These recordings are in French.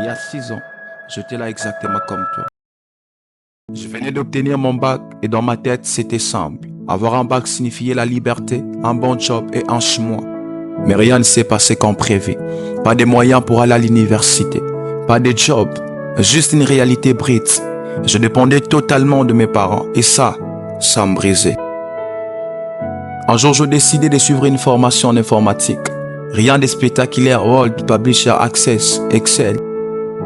y a 6 ans, j'étais là exactement comme toi. Je venais d'obtenir mon bac et dans ma tête, c'était simple. Avoir un bac signifiait la liberté, un bon job et un chemin. Mais rien ne s'est passé comme prévu. Pas de moyens pour aller à l'université. Pas de job. Juste une réalité brute. Je dépendais totalement de mes parents et ça me brisait. Un jour, j'ai décidé de suivre une formation en informatique. Rien de spectaculaire, Word, Publisher, Access, Excel.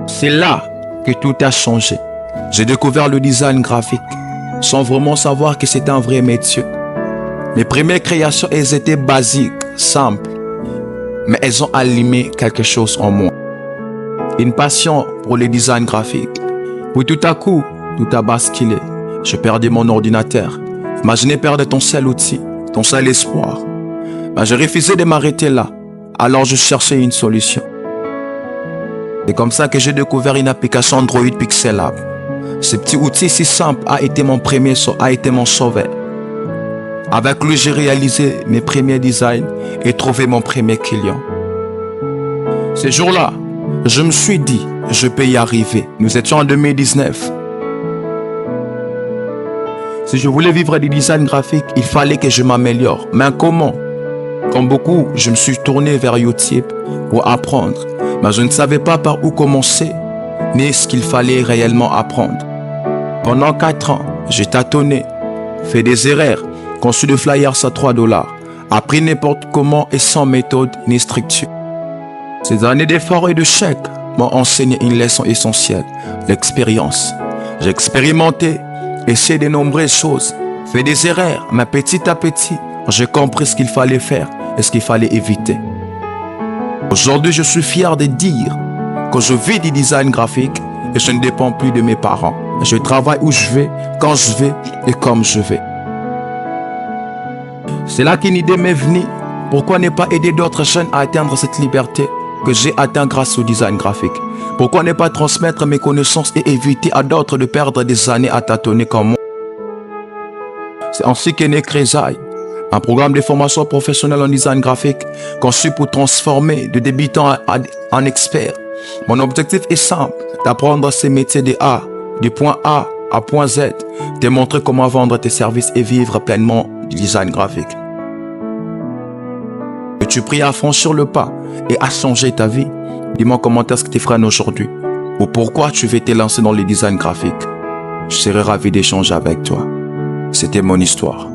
C'est là que tout a changé. J'ai découvert le design graphique, sans vraiment savoir que c'était un vrai métier. Mes premières créations, elles étaient basiques, simples, mais elles ont allumé quelque chose en moi. Une passion pour le design graphique. Puis tout à coup, tout a basculé. Je perdais mon ordinateur. Imaginez perdre ton seul outil, ton seul espoir. Je refusais de m'arrêter là. Alors je cherchais une solution. C'est comme ça que j'ai découvert une application Android Pixel Lab. Ce petit outil si simple a été mon sauveur. Avec lui, j'ai réalisé mes premiers designs et trouvé mon premier client. Ce jour-là, je me suis dit, je peux y arriver. Nous étions en 2019. Si je voulais vivre du design graphique, il fallait que je m'améliore. Mais comment? Comme beaucoup, je me suis tourné vers YouTube pour apprendre. Mais je ne savais pas par où commencer, ni ce qu'il fallait réellement apprendre. Pendant 4 ans, j'ai tâtonné, fait des erreurs, conçu des flyers à $3, appris n'importe comment et sans méthode ni structure. Ces années d'efforts et de chèques m'ont enseigné une leçon essentielle, l'expérience. J'ai expérimenté, essayé de nombreuses choses, fait des erreurs, mais petit à petit, j'ai compris ce qu'il fallait faire et ce qu'il fallait éviter. Aujourd'hui, je suis fier de dire que je vis du design graphique et je ne dépends plus de mes parents. Je travaille où je vais, quand je vais et comme je vais. C'est là qu'une idée m'est venue. Pourquoi ne pas aider d'autres jeunes à atteindre cette liberté que j'ai atteint grâce au design graphique? Pourquoi ne pas transmettre mes connaissances et éviter à d'autres de perdre des années à tâtonner comme moi? C'est ainsi qu'est né Crésaille, un programme de formation professionnelle en design graphique conçu pour transformer de débutants en experts. Mon objectif est simple, d'apprendre ces métiers du point A à point Z, de montrer comment vendre tes services et vivre pleinement du design graphique. Es-tu prêt à franchir le pas et à changer ta vie? Dis-moi en commentaire ce que tu feras aujourd'hui ou pourquoi tu veux te lancer dans le design graphique. Je serai ravi d'échanger avec toi. C'était mon histoire.